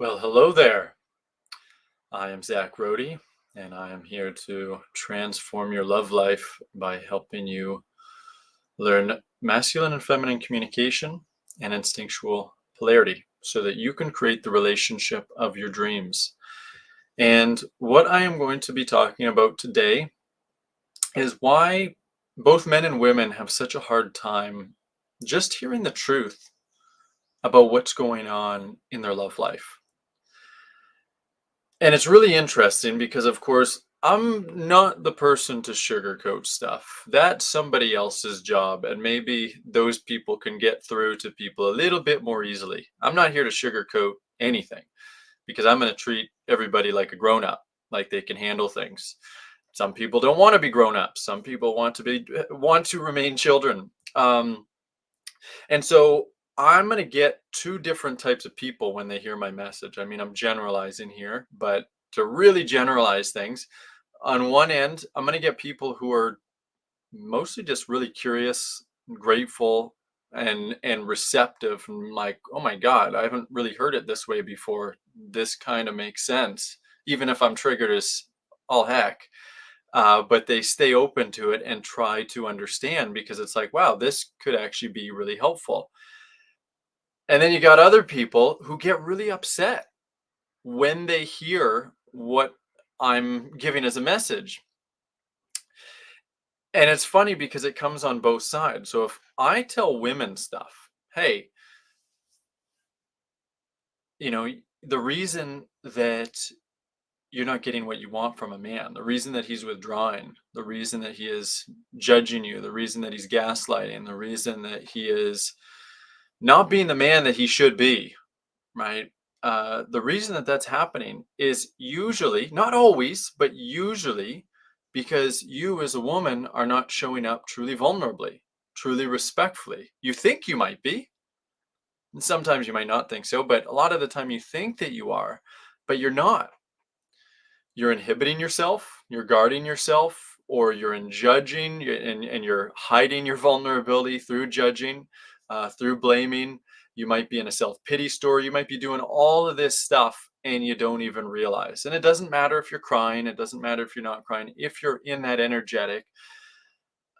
Well, hello there. I am Zach Rohde, and I am here to transform your love life by helping you learn masculine and feminine communication and instinctual polarity so that you can create the relationship of your dreams. And what I am going to be talking about today is why both men and women have such a hard time just hearing the truth about what's going on in their love life. And it's really interesting because, of course, I'm not the person to sugarcoat stuff. That's somebody else's job, and maybe those people can get through to people a little bit more easily. I'm not here to sugarcoat anything because I'm going to treat everybody like a grown up, like they can handle things. Some people don't want to be grown up. Some people want to remain children. And so I'm going to get two different types of people when they hear my message. I mean, I'm generalizing here, but to really generalize things, on one end, I'm going to get people who are mostly just really curious, grateful, and receptive, and like, oh my God, I haven't really heard it this way before. This kind of makes sense, even if I'm triggered as all heck. But they stay open to it and try to understand because it's like, wow, this could actually be really helpful. And then you got other people who get really upset when they hear what I'm giving as a message. And it's funny because it comes on both sides. So if I tell women stuff, hey, the reason that you're not getting what you want from a man, the reason that he's withdrawing, the reason that he is judging you, the reason that he's gaslighting, the reason that he is not being the man that he should be, right? The reason that that's happening is usually, not always, but usually because you as a woman are not showing up truly vulnerably, truly respectfully. You think you might be, and sometimes you might not think so, but a lot of the time you think that you are, but you're not. You're inhibiting yourself, you're guarding yourself, or you're in judging and you're hiding your vulnerability through judging, through blaming. You might be in a self-pity story. You might be doing all of this stuff and you don't even realize. And it doesn't matter if you're crying. It doesn't matter if you're not crying. If you're in that energetic,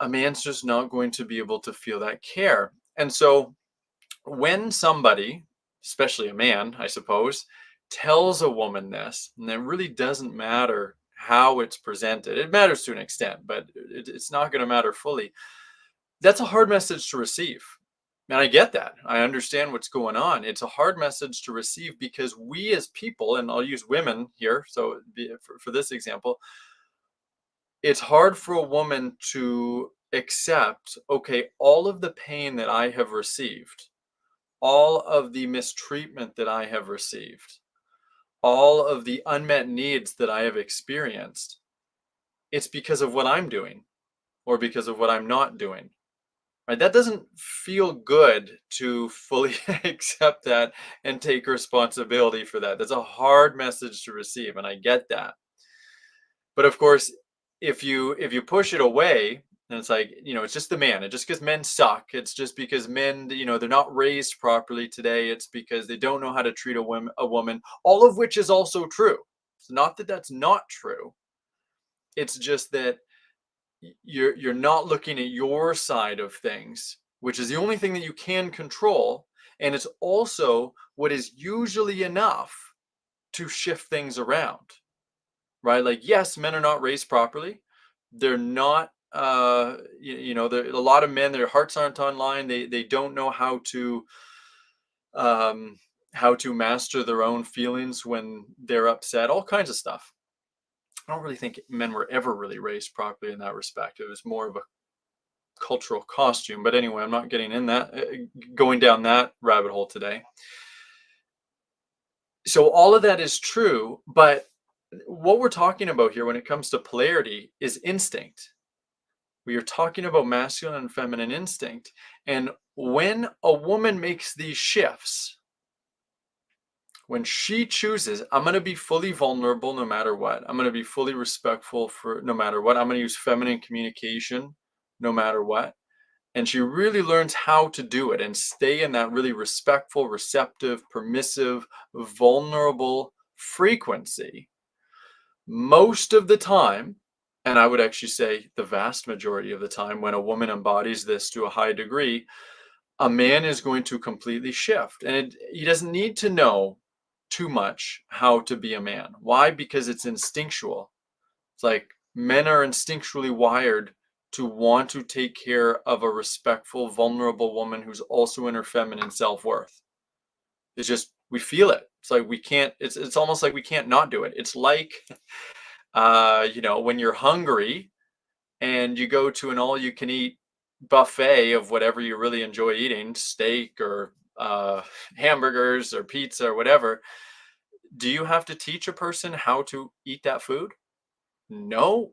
a man's just not going to be able to feel that care. And so when somebody, especially a man, I suppose, tells a woman this, and it really doesn't matter how it's presented. It matters to an extent, but it's not going to matter fully. That's a hard message to receive. And I get that. I understand what's going on. It's a hard message to receive because we as people, and I'll use women here, so for this example, it's hard for a woman to accept, okay, all of the pain that I have received, all of the mistreatment that I have received, all of the unmet needs that I have experienced, it's because of what I'm doing or because of what I'm not doing. Right? That doesn't feel good to fully accept that and take responsibility for that. That's a hard message to receive, and I get that. But of course, if you push it away, and it's like, it's just the man. It's just because men suck. It's just because men, they're not raised properly today. It's because they don't know how to treat a woman, all of which is also true. It's not that that's not true. It's just that you're not looking at your side of things, which is the only thing that you can control, and it's also what is usually enough to shift things around. Right? Like, yes, men are not raised properly. They're not, there a lot of men, their hearts aren't online. They don't know um, how to master their own feelings when they're upset. All kinds of stuff. I don't really think men were ever really raised properly in that respect. It was more of a cultural costume. But anyway, I'm not getting in that, going down that rabbit hole today. So all of that is true, but what we're talking about here when it comes to polarity is instinct. We are talking about masculine and feminine instinct. And when a woman makes these shifts, when she chooses, I'm going to be fully vulnerable no matter what. I'm going to be fully respectful for no matter what. I'm going to use feminine communication no matter what. and she really learns how to do it and stay in that really respectful, receptive, permissive, vulnerable frequency, most of the time, and I would actually say the vast majority of the time, when a woman embodies this to a high degree, a man is going to completely shift. And he doesn't need to know too much how to be a man. Why? Because it's instinctual. It's like men are instinctually wired to want to take care of a respectful, vulnerable woman who's also in her feminine self-worth. It's just we feel it. It's like we can't, it's almost like we can't not do it. It's like when you're hungry and you go to an all you can eat buffet of whatever you really enjoy eating, steak or hamburgers or pizza or whatever, do you have to teach a person how to eat that food? No,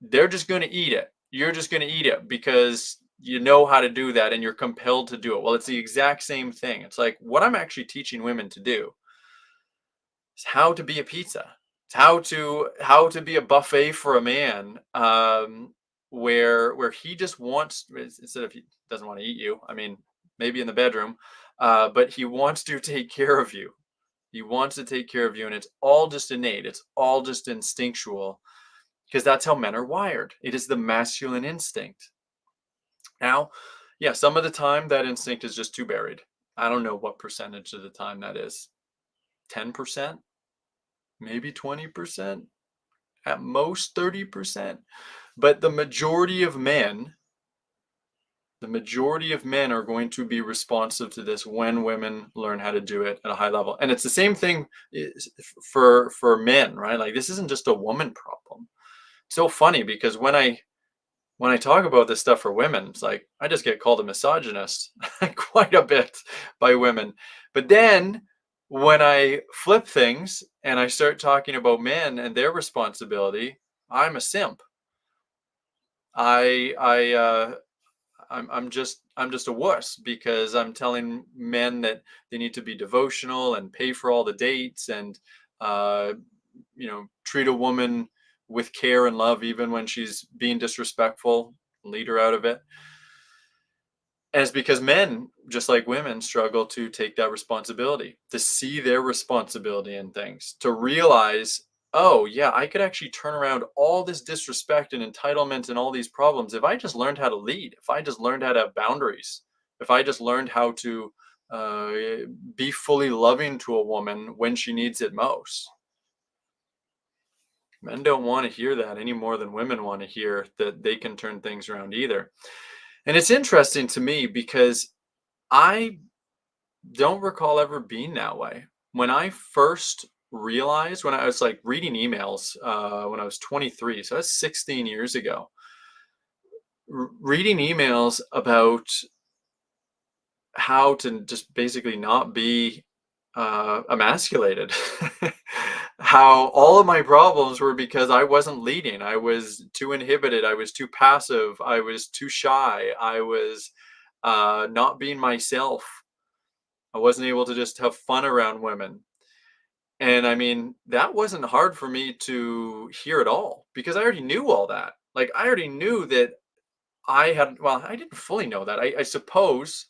they're just going to eat it. You're just going to eat it because you know how to do that and you're compelled to do it. Well, it's the exact same thing. It's like what I'm actually teaching women to do is how to be a pizza. It's how to be a buffet for a man, where he just wants, instead of he doesn't want to eat you. I mean, maybe in the bedroom, but he wants to take care of you. He wants to take care of you, and it's all just innate. It's all just instinctual because that's how men are wired. It is the masculine instinct. Now, yeah, some of the time that instinct is just too buried. I don't know what percentage of the time that is. 10%, maybe 20%, at most 30%. But the majority of men are going to be responsive to this when women learn how to do it at a high level. And it's the same thing for men, right? Like this isn't just a woman problem. So funny because when I talk about this stuff for women, it's like I just get called a misogynist quite a bit by women. But then when I flip things and I start talking about men and their responsibility, I'm a simp. I I I'm just a wuss because I'm telling men that they need to be devotional and pay for all the dates and uh, treat a woman with care and love even when she's being disrespectful, lead her out of it. And it's because men, just like women, struggle to take that responsibility, to see their responsibility in things, to realize, oh, yeah, I could actually turn around all this disrespect and entitlement and all these problems if I just learned how to lead, if I just learned how to have boundaries, if I just learned how to uh, be fully loving to a woman when she needs it most. Men don't want to hear that any more than women want to hear that they can turn things around either. And it's interesting to me because I don't recall ever being that way. When I first realized, when I was like reading emails when I was 23, so that's 16 years ago, reading emails about how to just basically not be emasculated. How all of my problems were because I wasn't leading. I was too inhibited. I was too passive. I was too shy. I was not being myself. I wasn't able to just have fun around women. And I mean, that wasn't hard for me to hear at all because I already knew all that. Like, I already knew that well, I didn't fully know that. I suppose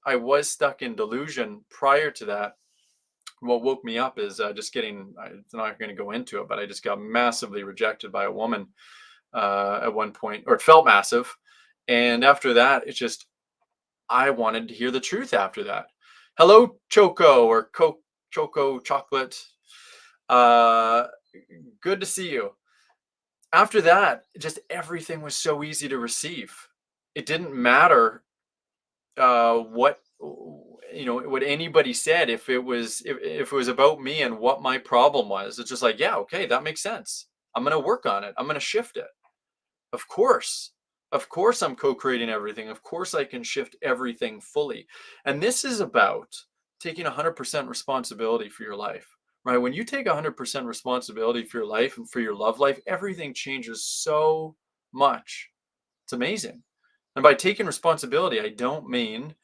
I was stuck in delusion prior to that. What woke me up is just getting, I'm not going to go into it, but I just got massively rejected by a woman at one point, or it felt massive. And after that, it's just, I wanted to hear the truth after that. Hello, Choco or Coke, Choco Chocolate. Uh, Good to see you. After that, just everything was so easy to receive. It didn't matter what anybody said if it was about me and what my problem was. It's just like, yeah, okay, that makes sense. I'm going to work on it. I'm going to shift it. Of course. Of course, I'm co creating everything. Of course, I can shift everything fully. And this is about taking 100% responsibility for your life, right? When you take 100% responsibility for your life and for your love life, everything changes so much. It's amazing. And by taking responsibility, I don't mean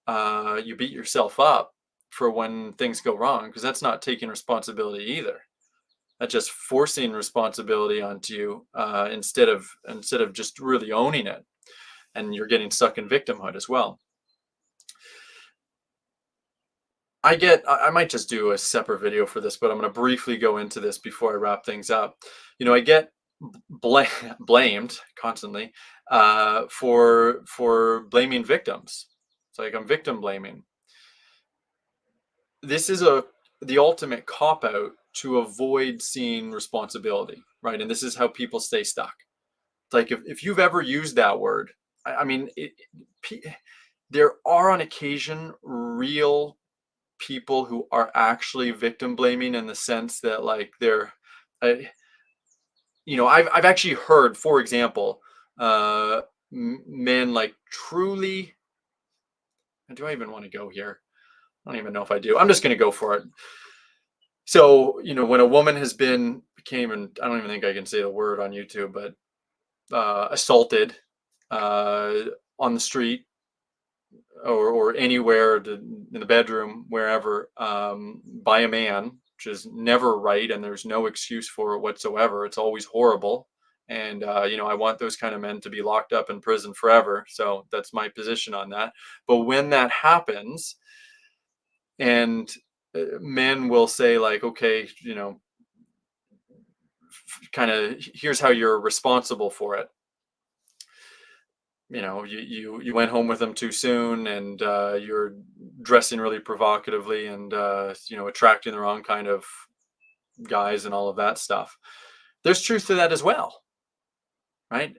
you beat yourself up for when things go wrong, because that's not taking responsibility either. That's just forcing responsibility onto you instead of just really owning it. and you're getting stuck in victimhood as well. I might just do a separate video for this, but I'm going to briefly go into this before I wrap things up. I get blamed constantly for blaming victims. It's like I'm victim blaming. This is the ultimate cop out to avoid seeing responsibility, right? And this is how people stay stuck. It's like if you've ever used that word, I mean, there are on occasion real people who are actually victim blaming in the sense that like they're I, I've actually heard, for example, uh men like truly, do I even want to go here? I don't even know if I do. I'm just going to go for it. So when a woman has been became, and I don't even think I can say the word on YouTube, but assaulted uh on the street, or anywhere in the bedroom, wherever, by a man, which is never right, and there's no excuse for it whatsoever. It's always horrible, and I want those kind of men to be locked up in prison forever. So that's my position on that. But when that happens, and men will say like, okay, kind of here's how you're responsible for it. You went home with them too soon, and you're dressing really provocatively, and attracting the wrong kind of guys and all of that stuff. There's truth to that as well, right?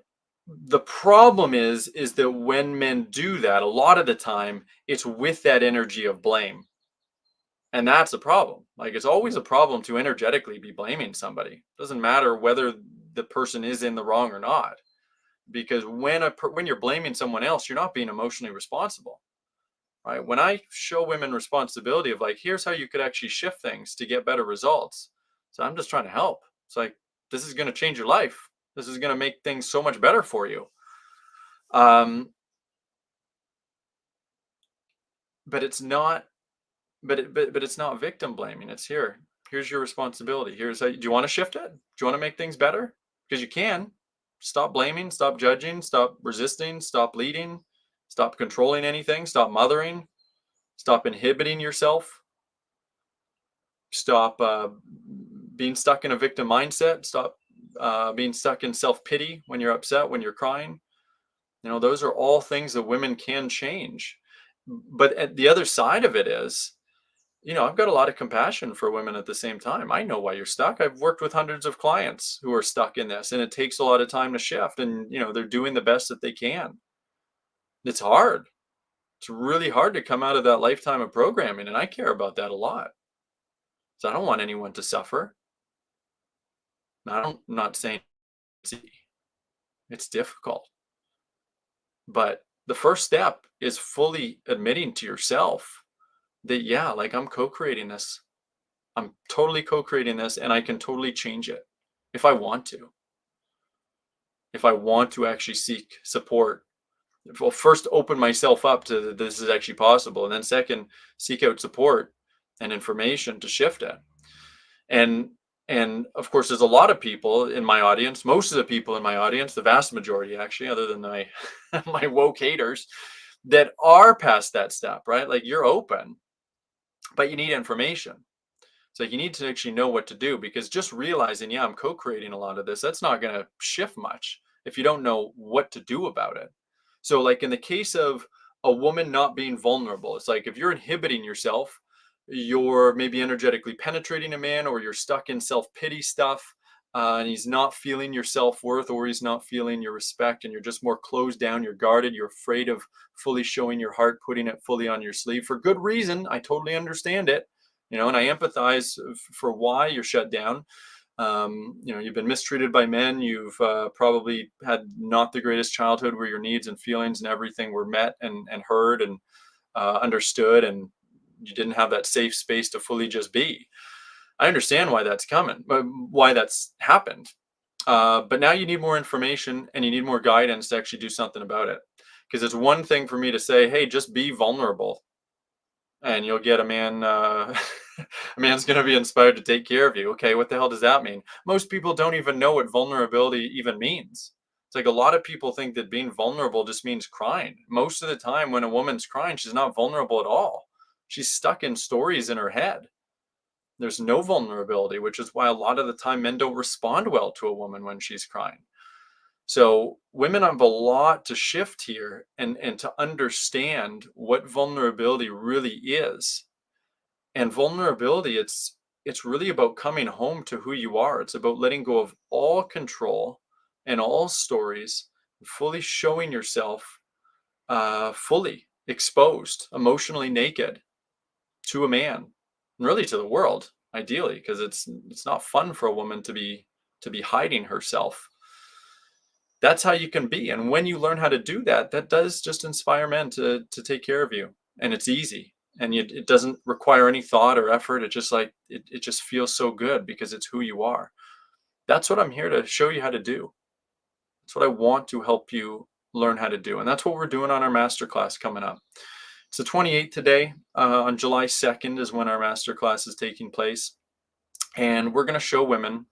The problem is that when men do that, a lot of the time it's with that energy of blame, and that's a problem. Like, it's always a problem to energetically be blaming somebody. Doesn't matter whether the person is in the wrong or not, because when you're blaming someone else, you're not being emotionally responsible, right? When I show women responsibility of like, here's how you could actually shift things to get better results. So I'm just trying to help. It's like, this is going to change your life. This is going to make things so much better for you. Um, but it's not, but it's not victim blaming. It's here's your responsibility. Here's how, do you want to shift it? Do you want to make things better? Because you can. Stop blaming, stop judging, stop resisting, stop leading, stop controlling anything, stop mothering, stop inhibiting yourself, stop being stuck in a victim mindset, stop being stuck in self-pity when you're upset, when you're crying. Those are all things that women can change. But at the other side of it is, I've got a lot of compassion for women at the same time. I know why you're stuck. I've worked with hundreds of clients who are stuck in this, and it takes a lot of time to shift, and they're doing the best that they can. It's hard. It's really hard to come out of that lifetime of programming, and I care about that a lot. So I don't want anyone to suffer. I'm not saying it's easy. It's difficult. But the first step is fully admitting to yourself that, yeah, like I'm co-creating this. I'm totally co-creating this, and I can totally change it if I want to. If I want to actually seek support. Well, first open myself up to this is actually possible, and then second, seek out support and information to shift it. And and of course, there's a lot of people in my audience. Most of the people in my audience, the vast majority, actually, other than my my woke haters, that are past that step, right? Like, you're open, but you need information. So you need to actually know what to do, because just realizing, yeah, I'm co-creating a lot of this, that's not going to shift much if you don't know what to do about it. So like in the case of a woman not being vulnerable, it's like if you're inhibiting yourself, you're maybe energetically penetrating a man, or you're stuck in self-pity stuff, and he's not feeling your self-worth, or he's not feeling your respect, and you're just more closed down, you're guarded, you're afraid of fully showing your heart, putting it fully on your sleeve for good reason. I totally understand it, and I empathize for why you're shut down. You've been mistreated by men. You've probably had not the greatest childhood, where your needs and feelings and everything were met and heard and understood, and you didn't have that safe space to fully just be. I understand why that's coming, but why that's happened. But now you need more information, and you need more guidance to actually do something about it. Because it's one thing for me to say, hey, just be vulnerable, and you'll get a man. A man's going to be inspired to take care of you. Okay, what the hell does that mean? Most people don't even know what vulnerability even means. It's like a lot of people think that being vulnerable just means crying. Most of the time, when a woman's crying, she's not vulnerable at all. She's stuck in stories in her head. There's no vulnerability, which is why a lot of the time men don't respond well to a woman when she's crying. So women have a lot to shift here and to understand what vulnerability really is. And vulnerability, it's really about coming home to who you are. It's about letting go of all control and all stories, fully showing yourself fully exposed, emotionally naked to a man, and really to the world, ideally, because it's not fun for a woman to be hiding herself. That's how you can be. And when you learn how to do that, that does just inspire men to take care of you. And it's easy. And it doesn't require any thought or effort. It just like it just feels so good because it's who you are. That's what I'm here to show you how to do. That's what I want to help you learn how to do. And that's what we're doing on our masterclass coming up. It's the 28th today. On July 2nd is when our masterclass is taking place. And we're going to show women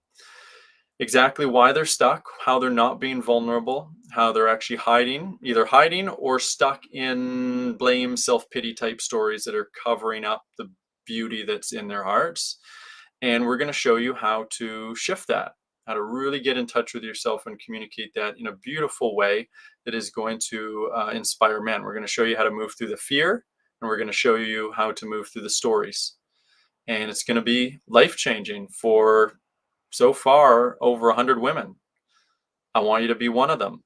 exactly why they're stuck, how they're not being vulnerable, how they're actually hiding, either hiding or stuck in blame, self-pity type stories that are covering up the beauty that's in their hearts. And we're going to show you how to shift that, how to really get in touch with yourself and communicate that in a beautiful way that is going to inspire men. We're going to show you how to move through the fear, and we're going to show you how to move through the stories. And it's going to be life-changing for so far over 100 women. I want you to be one of them.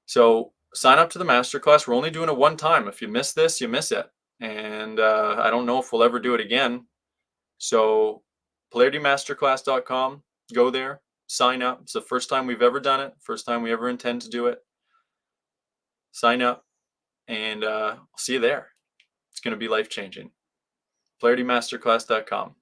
So sign up to the masterclass. We're only doing it one time. If you miss this, you miss it. And I don't know if we'll ever do it again. So polaritymasterclass.com, go there, sign up. It's the first time we've ever done it, first time we ever intend to do it. Sign up, and I'll see you there. It's going to be life-changing. polaritymasterclass.com.